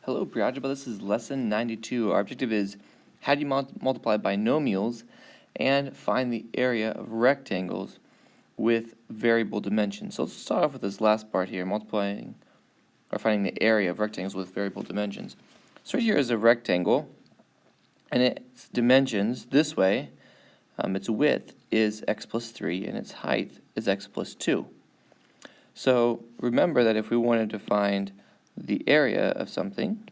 Hello, Prealgebra. This is lesson 92. Our objective is how do you multiply binomials and find the area of rectangles with variable dimensions. So let's start off with this last part here, multiplying or finding the area of rectangles with variable dimensions. So right here is a rectangle, and its dimensions this way, its width is x plus 3 and its height is x plus 2. So remember that if we wanted to find the area of something,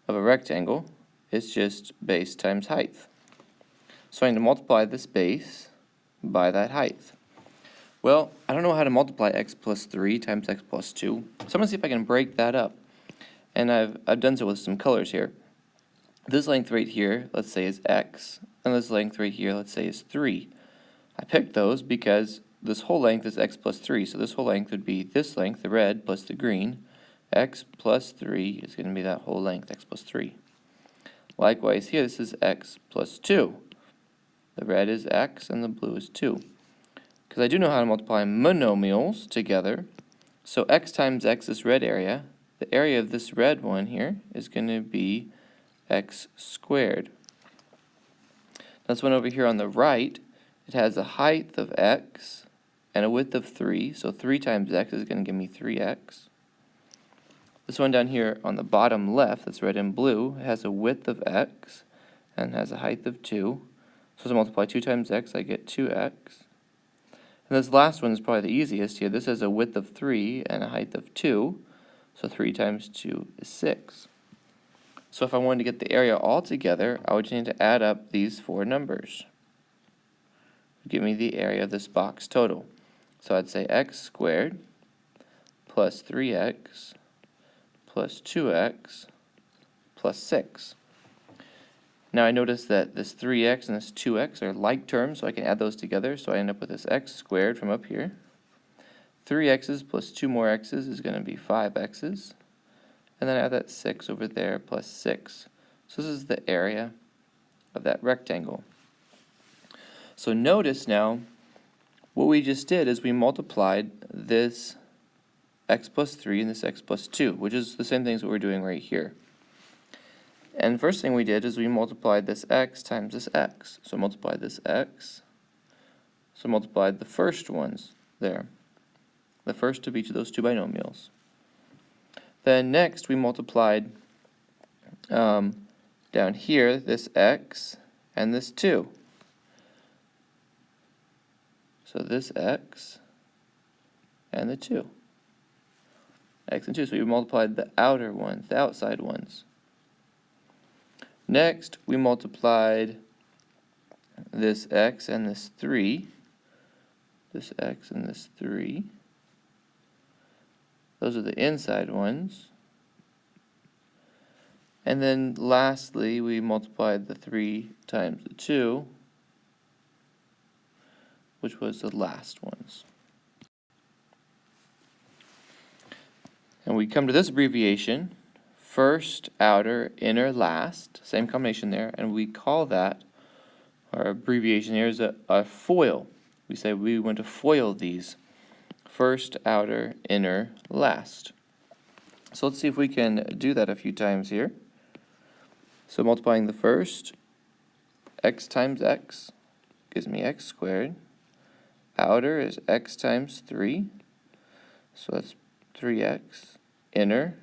of a rectangle, it's just base times height. So I need to multiply this base by that height. Well, I don't know how to multiply x plus 3 times x plus 2, so I'm going to see if I can break that up. And I've done so with some colors here. This length right here, let's say, is x, and this length right here, let's say, is 3. I picked those because this whole length is x plus 3, so this whole length would be this length, the red, plus the green. X plus 3 is going to be that whole length, x plus 3. Likewise here, this is x plus 2. The red is x and the blue is 2. Because I do know how to multiply monomials together, so x times x, this red area, the area of this red one here is going to be x squared. This one over here on the right, it has a height of x and a width of 3, so 3 times x is going to give me 3x. This one down here on the bottom left, that's red and blue, has a width of x and has a height of 2. So to multiply 2 times x, I get 2x. And this last one is probably the easiest here. This has a width of 3 and a height of 2. So 3 times 2 is 6. So if I wanted to get the area all together, I would need to add up these four numbers. Give me the area of this box total. So I'd say x squared plus 3x plus 2x plus 6. Now I notice that this 3x and this 2x are like terms, so I can add those together. So I end up with this x squared from up here. 3x's plus 2 more x's is going to be 5x's. And then I add that 6 over there plus 6. So this is the area of that rectangle. So notice now, what we just did is we multiplied this x plus 3 and this x plus 2, which is the same thing as what we're doing right here. And the first thing we did is we multiplied this x times this x. So multiplied this x, so multiplied the first ones there, the first of each of those two binomials. Then next we multiplied down here this x and this 2. So this x and the 2. X and 2, so we multiplied the outer ones, the outside ones. Next, we multiplied this x and this 3. This x and this 3. Those are the inside ones. And then lastly, we multiplied the 3 times the 2, which was the last ones. And we come to this abbreviation, first, outer, inner, last, same combination there, and we call that, our abbreviation here is a FOIL. We say we want to FOIL these, first, outer, inner, last. So let's see if we can do that a few times here. So multiplying the first, x times x gives me x squared. Outer is x times 3, so that's 3x. Inner,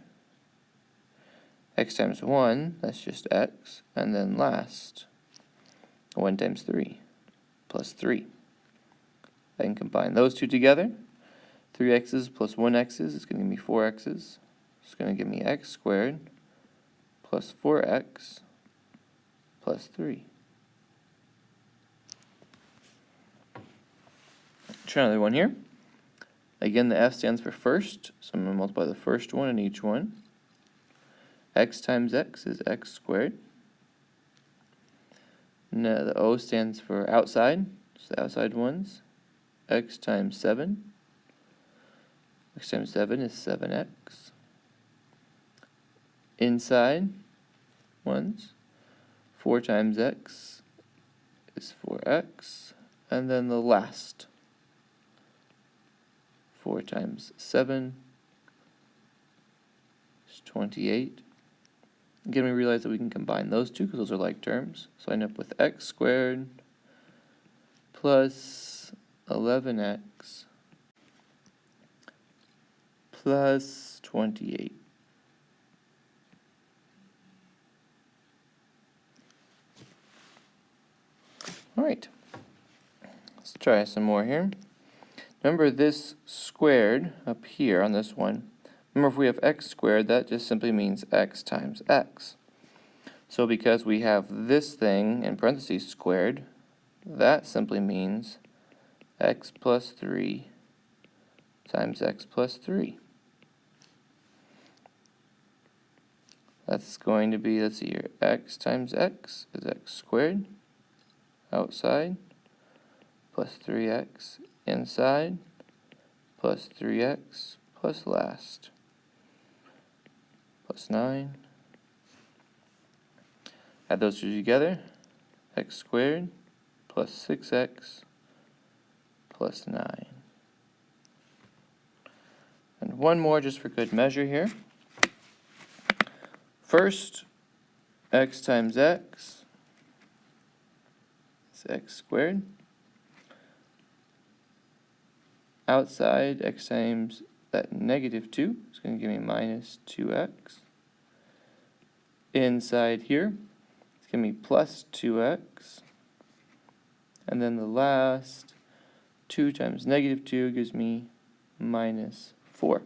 x times 1, that's just x, and then last, 1 times 3, plus 3. I can combine those two together. 3x's plus 1x's is going to give me 4x's. It's going to give me x squared plus 4x plus 3. Try another one here. Again, the F stands for first, so I'm going to multiply the first one in each one. X times x is x squared. Now the O stands for outside, so the outside ones. X times 7. X times 7 is 7x. Inside ones. 4 times x is 4x. And then the last. 4 times 7 is 28. Again, we realize that we can combine those two because those are like terms. So I end up with x squared plus 11x plus 28. All right, let's try some more here. Remember this squared up here on this one. Remember, if we have x squared, that just simply means x times x. So because we have this thing in parentheses squared, that simply means x plus 3 times x plus 3. That's going to be, let's see here, x times x is x squared outside plus 3x inside plus 3x plus last plus 9. Add those two together, x squared plus 6x plus 9. And one more just for good measure here. First, x times x is x squared. Outside, x times that negative 2 is going to give me minus 2x. Inside here, it's going to be plus 2x. And then the last, 2 times negative 2 gives me minus 4.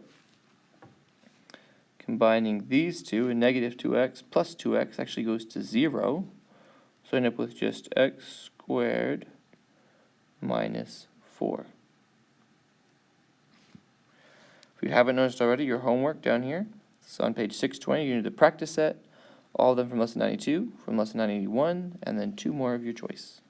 Combining these two, a negative 2x plus 2x actually goes to 0. So I end up with just x squared minus 4. If you haven't noticed already, your homework down here, it's on page 620, you're going to do the practice set, all of them from lesson 92, from lesson 981, and then 2 more of your choice.